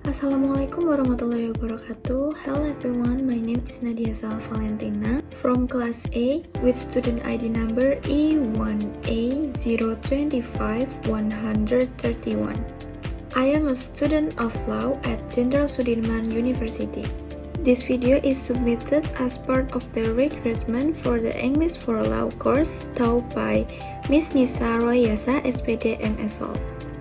Assalamualaikum warahmatullahi wabarakatuh. Hello everyone, my name is Nadia Zahra Valentina from class A with student ID number E1A025131. I am a student of law at Jenderal Sudirman University. This video is submitted as part of the recruitment for the English for Law course taught by Miss Nisa Royasa, SPD MSol.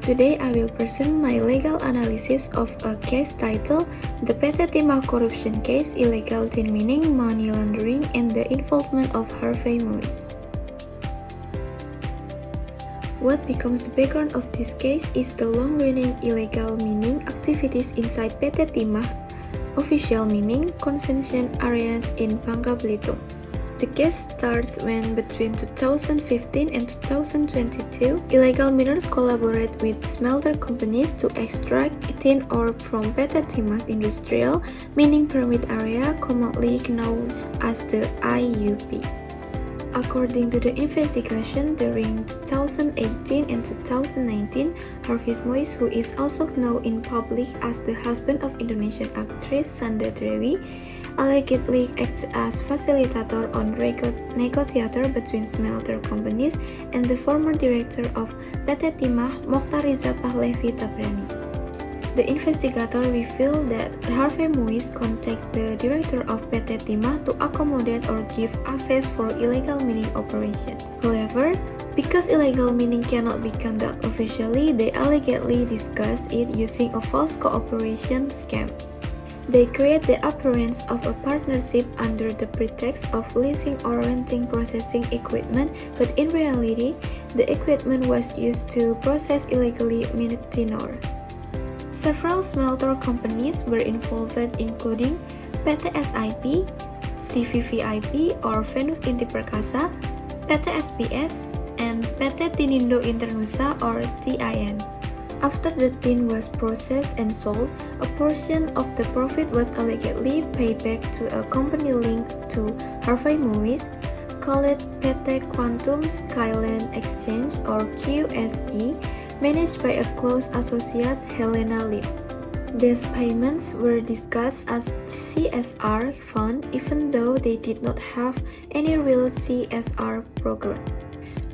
Today I will present my legal analysis of a case titled The PT Timah Corruption Case, Illegal Tin Mining, Money Laundering, and the Involvement of Harvey Moise. What becomes the background of this case is the long-running illegal mining activities inside PT Timah official mining concession areas in Bangka Belitung. The case starts when between 2015 and 2022, illegal miners collaborate with smelter companies to extract tin ore from PT Timah's industrial mining permit area, commonly known as the IUP. According to the investigation, during 2018 and 2019, Harvey Moise, who is also known in public as the husband of Indonesian actress Sandra Dewi, allegedly acts as facilitator on negotiator between smelter companies and the former director of PT Timah, Mokhtar Riza Pahlevi Tabrani. The investigator revealed that Harvey Moise contacted the director of PT Timah to accommodate or give access for illegal mining operations. However, because illegal mining cannot be conducted officially, they allegedly discussed it using a false cooperation scam. They create the appearance of a partnership under the pretext of leasing or renting processing equipment, but in reality, the equipment was used to process illegally mined tin ore. Several smelter companies were involved, including PT SIP, CVVIP or Venus Inti Perkasa, PT SPS, and PT Tinindo Internusa or TIN. After the tin was processed and sold, a portion of the profit was allegedly paid back to a company linked to Harvey Moise, called PT Quantum Skyline Exchange or QSE, managed by a close associate Helena Lim. These payments were discussed as CSR fund even though they did not have any real CSR program.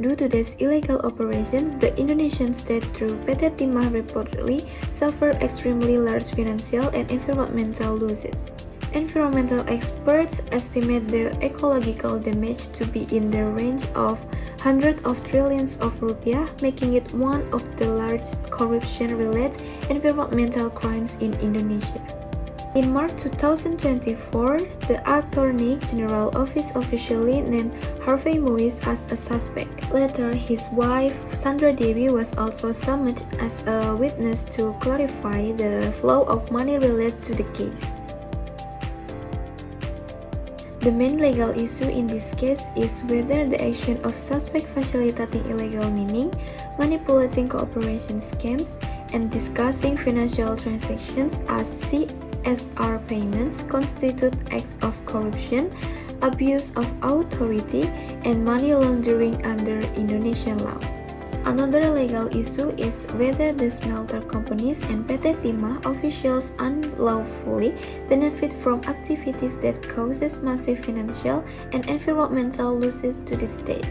Due to these illegal operations, the Indonesian state through PT Timah reportedly suffered extremely large financial and environmental losses. Environmental experts estimate the ecological damage to be in the range of hundreds of trillions of rupiah, making it one of the largest corruption-related environmental crimes in Indonesia. In March 2024, the Attorney General Office officially named Harvey Moise as a suspect. Later, his wife Sandra Dewi was also summoned as a witness to clarify the flow of money related to the case. The main legal issue in this case is whether the action of suspect facilitating illegal mining, manipulating cooperation scams, and discussing financial transactions as CSR payments constitute acts of corruption, abuse of authority, and money laundering under Indonesian law. Another legal issue is whether the smelter companies and PT Timah officials unlawfully benefit from activities that causes massive financial and environmental losses to the state.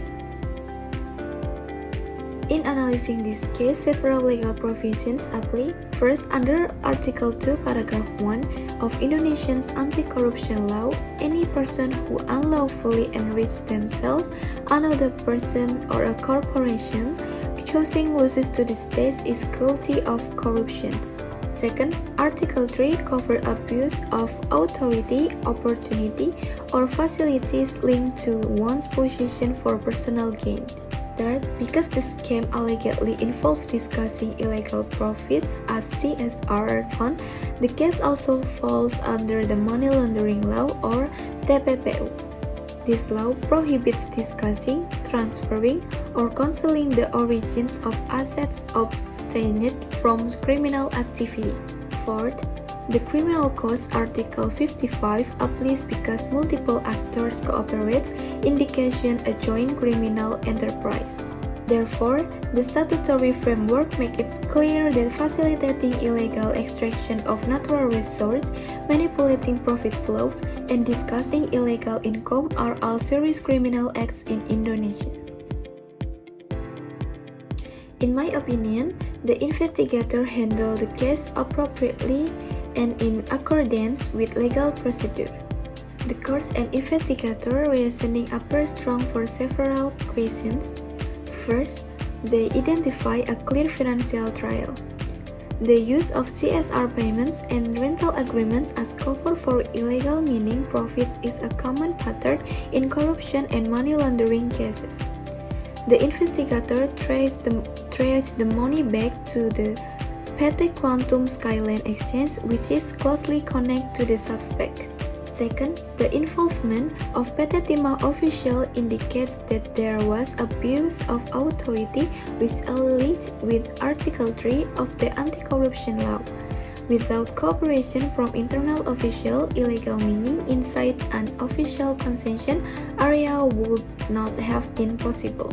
In analyzing this case, several legal provisions apply. First, under Article 2, Paragraph 1 of Indonesia's anti-corruption law, any person who unlawfully enriches themselves, another person, or a corporation, causing losses to the state is guilty of corruption. Second, Article 3 covers abuse of authority, opportunity, or facilities linked to one's position for personal gain. Third, because the scam allegedly involved discussing illegal profits as CSR fund, the case also falls under the money laundering law or TPPU. This law prohibits discussing, transferring, or concealing the origins of assets obtained from criminal activity. Fourth, the Criminal Codes Article 55 applies because multiple actors cooperate, indication a joint criminal enterprise. Therefore, the statutory framework makes it clear that facilitating illegal extraction of natural resources, manipulating profit flows, and discussing illegal income are all serious criminal acts in Indonesia. In my opinion, the investigator handled the case appropriately and in accordance with legal procedure. The courts and investigator reasoning appear strong for several reasons. First, they identify a clear financial trail. The use of CSR payments and rental agreements as cover for illegal mining profits is a common pattern in corruption and money laundering cases. The investigator traced the money back to the PT Quantum Skyline Exchange, which is closely connected to the suspect. Second, the involvement of PT Timah official indicates that there was abuse of authority which aligns with Article 3 of the Anti-Corruption Law. Without cooperation from internal official, illegal mining inside an official concession area would not have been possible.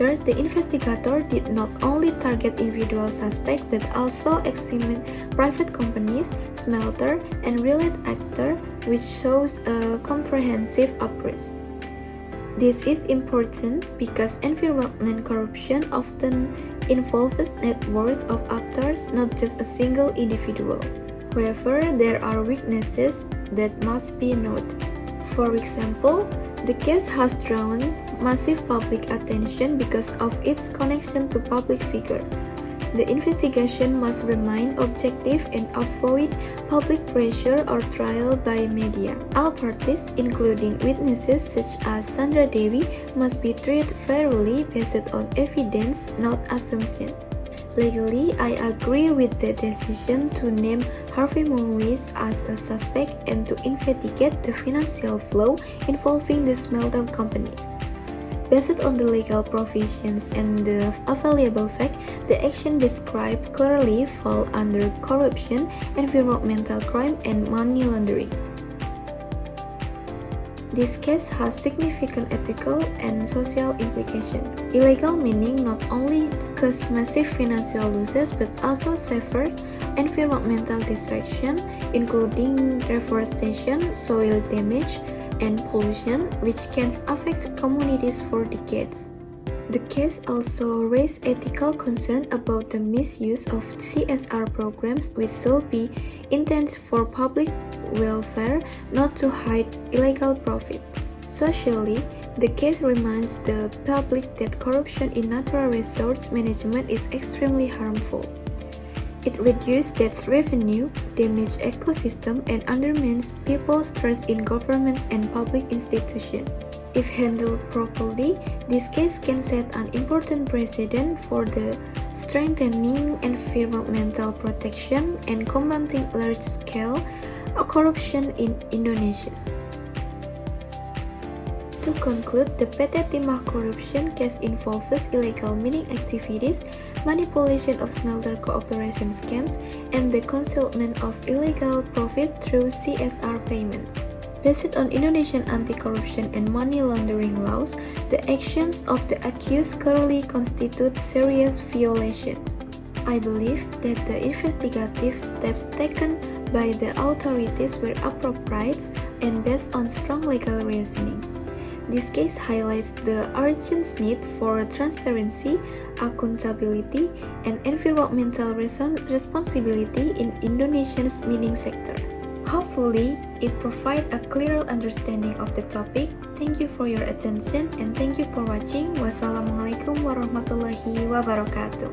Third, the investigator did not only target individual suspects but also examined private companies, smelter, and related actors, which shows a comprehensive approach. This is important because environment corruption often involves networks of actors, not just a single individual. However, there are weaknesses that must be noted. For example, the case has drawn massive public attention because of its connection to public figures. The investigation must remain objective and avoid public pressure or trial by media. All parties, including witnesses such as Sandra Dewi, must be treated fairly based on evidence, not assumption. Legally, I agree with the decision to name Harvey Muiz as a suspect and to investigate the financial flow involving the smelter companies. Based on the legal provisions and the available fact, the action described clearly fall under corruption, environmental crime, and money laundering. This case has significant ethical and social implications. Illegal mining not only causes massive financial losses but also suffered environmental destruction, including deforestation, soil damage, and pollution, which can affect communities for decades. The case also raised ethical concerns about the misuse of CSR programs, which should be intended for public welfare, not to hide illegal profits. Socially, the case reminds the public that corruption in natural resource management is extremely harmful. It reduces tax revenue, damages ecosystem, and undermines people's trust in governments and public institutions. If handled properly, this case can set an important precedent for the strengthening environmental protection and combating large-scale corruption in Indonesia. To conclude, the PT Timah corruption case involves illegal mining activities, manipulation of smelter cooperation scams, and the concealment of illegal profit through CSR payments. Based on Indonesian anti-corruption and money laundering laws, the actions of the accused clearly constitute serious violations. I believe that the investigative steps taken by the authorities were appropriate and based on strong legal reasoning. This case highlights the urgent need for transparency, accountability, and environmental responsibility in Indonesia's mining sector. Hopefully, it provides a clearer understanding of the topic. Thank you for your attention and thank you for watching. Wassalamualaikum warahmatullahi wabarakatuh.